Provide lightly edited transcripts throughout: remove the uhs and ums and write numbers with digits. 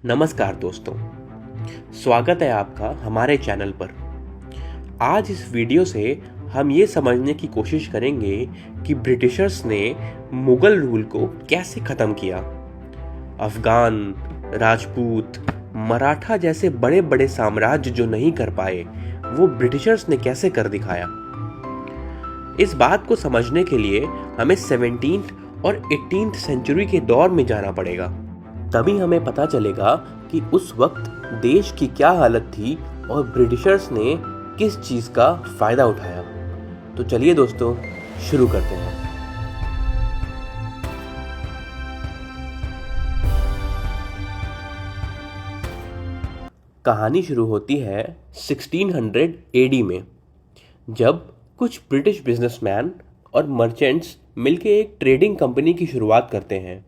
नमस्कार दोस्तों, स्वागत है आपका हमारे चैनल पर। आज इस वीडियो से हम ये समझने की कोशिश करेंगे कि ब्रिटिशर्स ने मुगल रूल को कैसे ख़त्म किया। अफगान, राजपूत, मराठा जैसे बड़े बड़े साम्राज्य जो नहीं कर पाए, वो ब्रिटिशर्स ने कैसे कर दिखाया। इस बात को समझने के लिए हमें 17th और 18th सेंचुरी के दौर में जाना पड़ेगा। तभी हमें पता चलेगा कि उस वक्त देश की क्या हालत थी और ब्रिटिशर्स ने किस चीज़ का फ़ायदा उठाया। तो चलिए दोस्तों, शुरू करते हैं। कहानी शुरू होती है 1600 एडी में, जब कुछ ब्रिटिश बिजनेसमैन और मर्चेंट्स मिलकर एक ट्रेडिंग कंपनी की शुरुआत करते हैं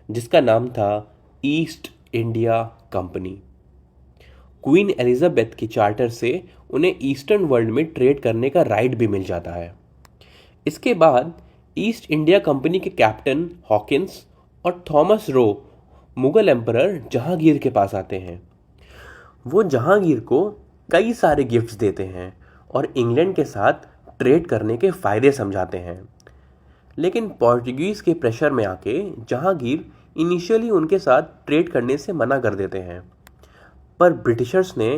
जिसका नाम था east India company. Queen Elizabeth की चार्टर से उन्हें ईस्टर्न वर्ल्ड में ट्रेड करने का राइट भी मिल जाता है। इसके बाद ईस्ट इंडिया कंपनी के कैप्टन हॉकिंस और Thomas Roe Mughal emperor Jahangir के पास आते हैं। वो जहांगीर को कई सारे गिफ्ट्स देते हैं और इंग्लैंड के साथ ट्रेड करने के फ़ायदे समझाते हैं। लेकिन पोर्टुगीज़ के प्रेशर में आके जहांगीर इनिशियली उनके साथ ट्रेड करने से मना कर देते हैं, पर ब्रिटिशर्स ने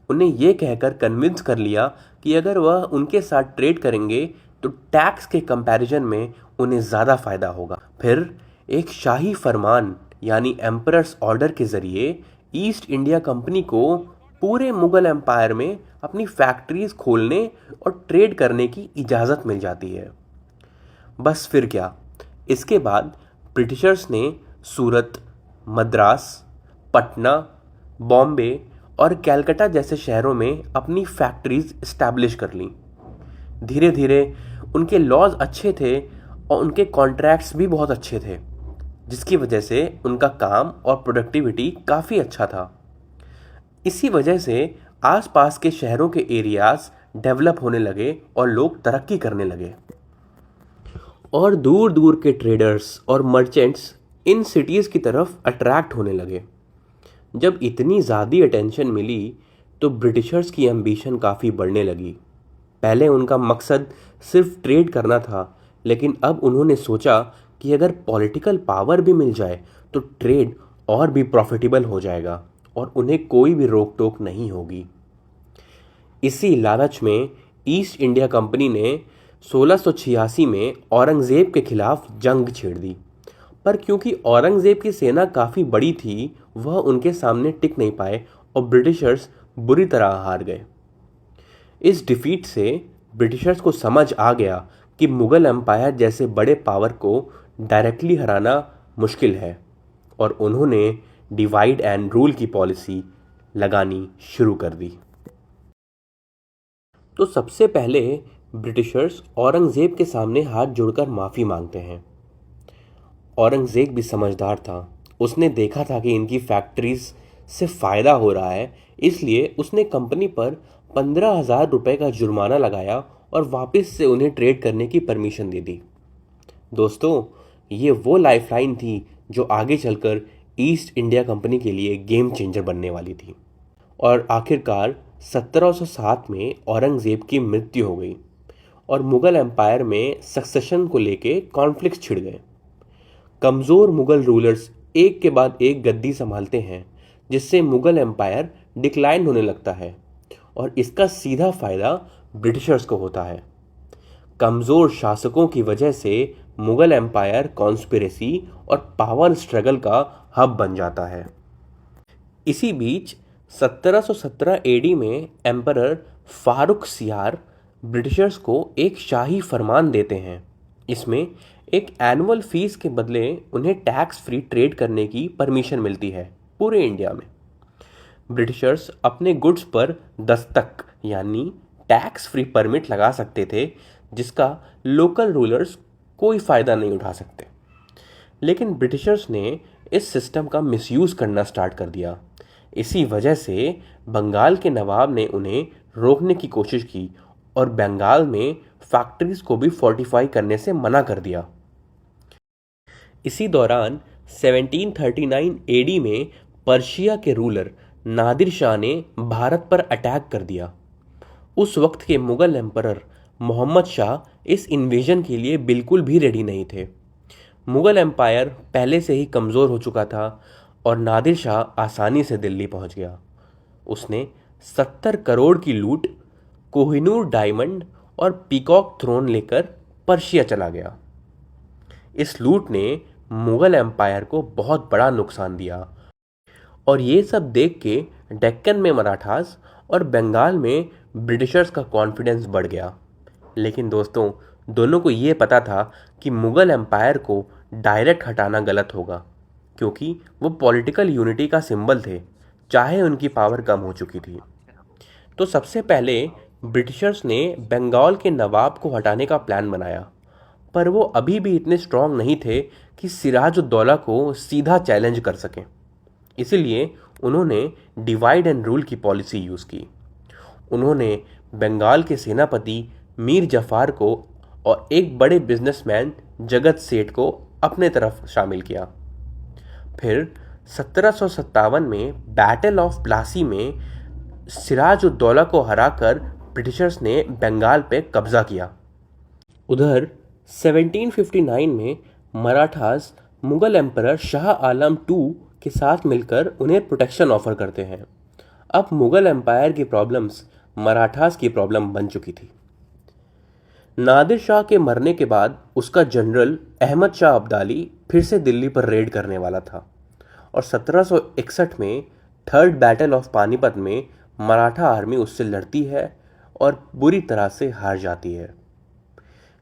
उन्हें यह कहकर कन्विंस कर लिया कि अगर वह उनके साथ ट्रेड करेंगे तो टैक्स के कंपैरिजन में उन्हें ज़्यादा फ़ायदा होगा। फिर एक शाही फरमान यानी एम्परर्स ऑर्डर के ज़रिए ईस्ट इंडिया कंपनी को पूरे मुगल एम्पायर में अपनी फैक्ट्रीज खोलने और ट्रेड करने की इजाज़त मिल जाती है। बस फिर क्या, इसके बाद ब्रिटिशर्स ने सूरत, मद्रास, पटना, बॉम्बे और कलकत्ता जैसे शहरों में अपनी फैक्ट्रीज इस्टेब्लिश कर लीं। धीरे धीरे उनके लॉज अच्छे थे और उनके कॉन्ट्रैक्ट्स भी बहुत अच्छे थे, जिसकी वजह से उनका काम और प्रोडक्टिविटी काफ़ी अच्छा था। इसी वजह से आसपास के शहरों के एरियाज डेवलप होने लगे और लोग तरक्की करने लगे और दूर दूर के ट्रेडर्स और मर्चेंट्स इन सिटीज़ की तरफ अट्रैक्ट होने लगे। जब इतनी ज़्यादा अटेंशन मिली तो ब्रिटिशर्स की एम्बिशन काफ़ी बढ़ने लगी। पहले उनका मकसद सिर्फ ट्रेड करना था, लेकिन अब उन्होंने सोचा कि अगर पॉलिटिकल पावर भी मिल जाए तो ट्रेड और भी प्रॉफिटेबल हो जाएगा और उन्हें कोई भी रोक टोक नहीं होगी। इसी लालच में ईस्ट इंडिया कंपनी ने 1686 में औरंगज़ेब के खिलाफ जंग छेड़ दी, पर क्योंकि औरंगज़ेब की सेना काफ़ी बड़ी थी, वह उनके सामने टिक नहीं पाए और ब्रिटिशर्स बुरी तरह हार गए। इस डिफीट से ब्रिटिशर्स को समझ आ गया कि मुगल एम्पायर जैसे बड़े पावर को डायरेक्टली हराना मुश्किल है और उन्होंने डिवाइड एंड रूल की पॉलिसी लगानी शुरू कर दी। तो सबसे पहले ब्रिटिशर्स औरंगज़ेब के सामने हाथ जोड़कर माफ़ी मांगते हैं। औरंगज़ेब भी समझदार था, उसने देखा था कि इनकी फैक्ट्रीज से फ़ायदा हो रहा है, इसलिए उसने कंपनी पर 15,000 रुपये का जुर्माना लगाया और वापस से उन्हें ट्रेड करने की परमिशन दे दी। दोस्तों, ये वो लाइफलाइन थी जो आगे चलकर ईस्ट इंडिया कंपनी के लिए गेम चेंजर बनने वाली थी। और आखिरकार 1707 में औरंगज़ेब की मृत्यु हो गई और मुग़ल एम्पायर में सक्सेशन को लेके कॉन्फ्लिक्ट छिड़ गए। कमज़ोर मुग़ल रूलर्स एक के बाद एक गद्दी संभालते हैं, जिससे मुग़ल एम्पायर डिक्लाइन होने लगता है और इसका सीधा फ़ायदा ब्रिटिशर्स को होता है। कमज़ोर शासकों की वजह से मुग़ल एम्पायर कॉन्स्पिरेसी और पावर स्ट्रगल का हब बन जाता है। इसी बीच 1717 एडी में एम्परर फारूक सियार ब्रिटिशर्स को एक शाही फरमान देते हैं। इसमें एक एनुअल फीस के बदले उन्हें टैक्स फ्री ट्रेड करने की परमिशन मिलती है पूरे इंडिया में। ब्रिटिशर्स अपने गुड्स पर दस्तक यानी टैक्स फ्री परमिट लगा सकते थे, जिसका लोकल रूलर्स कोई फ़ायदा नहीं उठा सकते। लेकिन ब्रिटिशर्स ने इस सिस्टम का मिसयूज़ करना स्टार्ट कर दिया। इसी वजह से बंगाल के नवाब ने उन्हें रोकने की कोशिश की और बंगाल में फैक्ट्रीज को भी फोर्टिफाई करने से मना कर दिया। इसी दौरान 1739 एडी में पर्शिया के रूलर नादिर शाह ने भारत पर अटैक कर दिया। उस वक्त के मुगल एम्परर मोहम्मद शाह इस इन्वेजन के लिए बिल्कुल भी रेडी नहीं थे। मुगल एम्पायर पहले से ही कमज़ोर हो चुका था और नादिर शाह आसानी से दिल्ली पहुंच गया। उसने 70 करोड़ की लूट, कोहिनूर डायमंड और पीकॉक थ्रोन लेकर पर्शिया चला गया। इस लूट ने मुगल एम्पायर को बहुत बड़ा नुकसान दिया और ये सब देख के डेक्कन में मराठास और बंगाल में ब्रिटिशर्स का कॉन्फिडेंस बढ़ गया। लेकिन दोस्तों, दोनों को ये पता था कि मुगल एम्पायर को डायरेक्ट हटाना गलत होगा, क्योंकि वो पॉलिटिकल यूनिटी का सिंबल थे, चाहे उनकी पावर कम हो चुकी थी। तो सबसे पहले ब्रिटिशर्स ने बंगाल के नवाब को हटाने का प्लान बनाया, पर वो अभी भी इतने स्ट्रांग नहीं थे कि सिराजुद्दौला को सीधा चैलेंज कर सकें। इसीलिए उन्होंने डिवाइड एंड रूल की पॉलिसी यूज़ की। उन्होंने बंगाल के सेनापति मीर जफ़ार को और एक बड़े बिजनेसमैन जगत सेठ को अपने तरफ शामिल किया। फिर 1757 में बैटल ऑफ प्लासी में सिराजुद्दौला को हराकर ब्रिटिशर्स ने बंगाल पे कब्जा किया। उधर 1759 में मराठास मुगल एम्परर शाह आलम II के साथ मिलकर उन्हें प्रोटेक्शन ऑफर करते हैं। अब मुगल एम्पायर की प्रॉब्लम्स मराठास की प्रॉब्लम बन चुकी थी। नादिर शाह के मरने के बाद उसका जनरल अहमद शाह अब्दाली फिर से दिल्ली पर रेड करने वाला था और 1761 में थर्ड बैटल ऑफ पानीपत में मराठा आर्मी उससे लड़ती है और बुरी तरह से हार जाती है।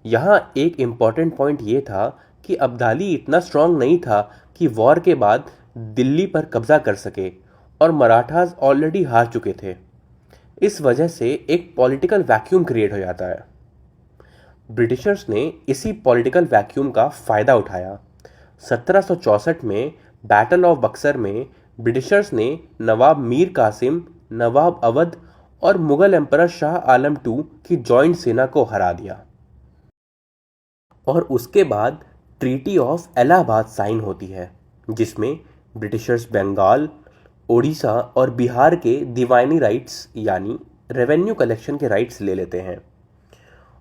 यहाँ एक इम्पॉर्टेंट पॉइंट ये था कि अब्दाली इतना स्ट्रांग नहीं था कि वॉर के बाद दिल्ली पर कब्जा कर सके और मराठास ऑलरेडी हार चुके थे। इस वजह से एक पॉलिटिकल वैक्यूम क्रिएट हो जाता है। ब्रिटिशर्स ने इसी पॉलिटिकल वैक्यूम का फ़ायदा उठाया। 1764 में बैटल ऑफ बक्सर में ब्रिटिशर्स ने नवाब मीर कासिम, नवाब अवध और मुगल एम्परर शाह आलम II की जॉइंट सेना को हरा दिया और उसके बाद ट्रीटी ऑफ इलाहाबाद साइन होती है, जिसमें ब्रिटिशर्स बंगाल, ओडिशा और बिहार के दीवानी राइट्स यानी रेवेन्यू कलेक्शन के राइट्स ले लेते हैं।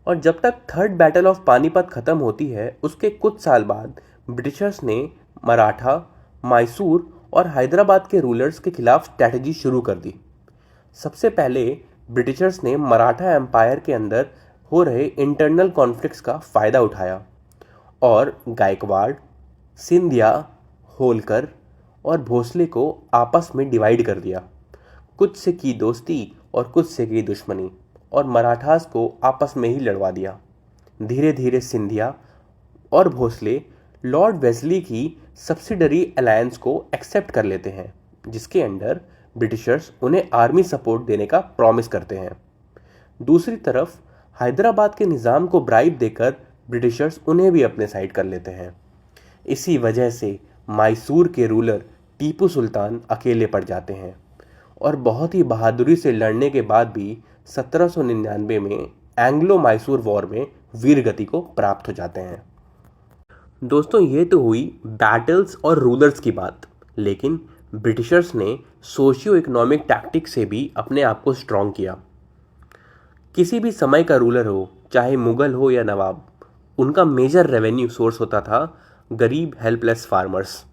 और जब तक थर्ड बैटल ऑफ पानीपत ख़त्म होती है, उसके कुछ साल बाद ब्रिटिशर्स ने मराठा, मैसूर और हैदराबाद के रूलर्स के खिलाफ स्ट्रैटेजी शुरू कर दी। सबसे पहले ब्रिटिशर्स ने मराठा एम्पायर के अंदर हो रहे इंटरनल कॉन्फ्लिक्ट्स का फ़ायदा उठाया और गायकवाड़, सिंधिया, होलकर और भोसले को आपस में डिवाइड कर दिया। कुछ से की दोस्ती और कुछ से की दुश्मनी और मराठास को आपस में ही लड़वा दिया। धीरे धीरे सिंधिया और भोसले लॉर्ड वेस्ली की सब्सिडरी अलायंस को एक्सेप्ट कर लेते हैं, जिसके अंडर ब्रिटिशर्स उन्हें आर्मी सपोर्ट देने का प्रॉमिस करते हैं। दूसरी तरफ हैदराबाद के निज़ाम को ब्राइब देकर ब्रिटिशर्स उन्हें भी अपने साइड कर लेते हैं। इसी वजह से मैसूर के रूलर टीपू सुल्तान अकेले पड़ जाते हैं और बहुत ही बहादुरी से लड़ने के बाद भी 1799 में एंग्लो मैसूर वॉर में वीरगति को प्राप्त हो जाते हैं। दोस्तों, ये तो हुई बैटल्स और रूलर्स की बात, लेकिन ब्रिटिशर्स ने सोशियो इकोनॉमिक टैक्टिक से भी अपने आप को स्ट्रॉन्ग किया। किसी भी समय का रूलर हो, चाहे मुगल हो या नवाब, उनका मेजर रेवेन्यू सोर्स होता था गरीब हेल्पलेस फार्मर्स।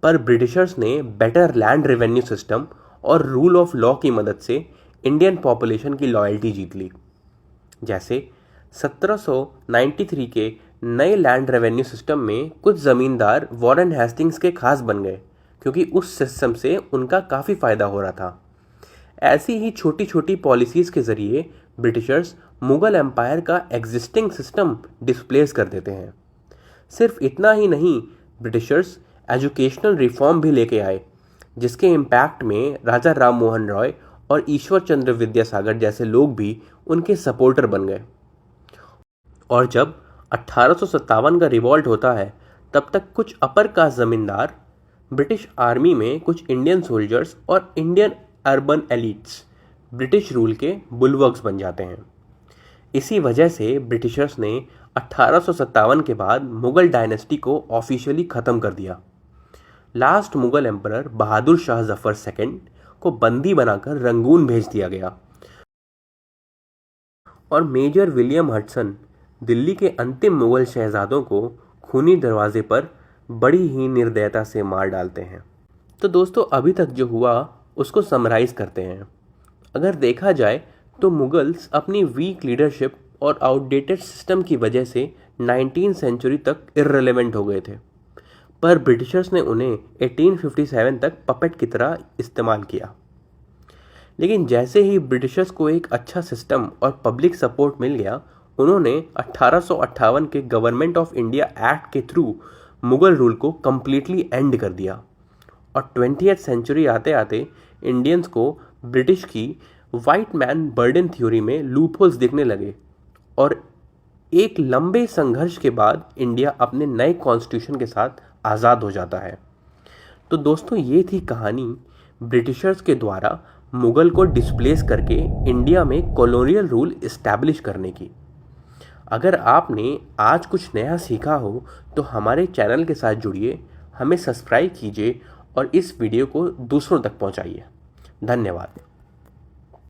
पर ब्रिटिशर्स ने बेटर लैंड रेवेन्यू सिस्टम और रूल ऑफ लॉ की मदद से इंडियन पॉपुलेशन की लॉयल्टी जीत ली। जैसे 1793 के नए लैंड रेवेन्यू सिस्टम में कुछ ज़मींदार वॉरेन हेस्टिंग्स के खास बन गए, क्योंकि उस सिस्टम से उनका काफ़ी फ़ायदा हो रहा था। ऐसी ही छोटी छोटी पॉलिसीज़ के ज़रिए ब्रिटिशर्स मुगल एम्पायर का एग्जिस्टिंग सिस्टम डिस्प्लेस कर देते हैं। सिर्फ इतना ही नहीं, ब्रिटिशर्स एजुकेशनल रिफॉर्म भी लेके आए, जिसके इम्पैक्ट में राजा राम मोहन रॉय और ईश्वर चंद्र विद्यासागर जैसे लोग भी उनके सपोर्टर बन गए। और जब 1857 का रिवॉल्ट होता है, तब तक कुछ अपर कास्ट ज़मींदार ब्रिटिश आर्मी में कुछ इंडियन सोल्जर्स और Indian urban elites British rule के बुलवर्क्स बन जाते हैं। इसी वजह से ब्रिटिशर्स ने 1857 के बाद मुगल डायनेस्टी को ऑफिशियली ख़त्म कर दिया। Last Mughal emperor Bahadur Shah Zafar second को बंदी बनाकर रंगून भेज दिया गया और मेजर विलियम हडसन दिल्ली के अंतिम मुगल शहजादों को खूनी दरवाजे पर बड़ी ही निर्दयता से मार डालते हैं। तो दोस्तों अभी तक जो हुआ उसको समराइज करते हैं। अगर देखा जाए तो मुगल्स अपनी वीक लीडरशिप और आउटडेटेड सिस्टम की वजह से 19वीं सेंचुरी तक इर्रेलेवेंट हो गए थे, पर ब्रिटिशर्स ने उन्हें 1857 तक पपेट की तरह इस्तेमाल किया। लेकिन जैसे ही ब्रिटिशर्स को एक अच्छा सिस्टम और पब्लिक सपोर्ट मिल गया, उन्होंने 1858 के गवर्नमेंट ऑफ इंडिया एक्ट के थ्रू मुगल रूल को कम्प्लीटली एंड कर दिया और 20वीं सेंचुरी आते आते इंडियंस को ब्रिटिश की वाइट मैन बर्डन थ्योरी में लूपहोल्स दिखने लगे और एक लंबे संघर्ष के बाद इंडिया अपने नए कॉन्स्टिट्यूशन के साथ आज़ाद हो जाता है। तो दोस्तों ये थी कहानी ब्रिटिशर्स के द्वारा मुगल को डिस्प्लेस करके इंडिया में कॉलोनियल रूल इस्टेब्लिश करने की। अगर आपने आज कुछ नया सीखा हो तो हमारे चैनल के साथ जुड़िए, हमें सब्सक्राइब कीजिए और इस वीडियो को दूसरों तक पहुंचाइए। धन्यवाद।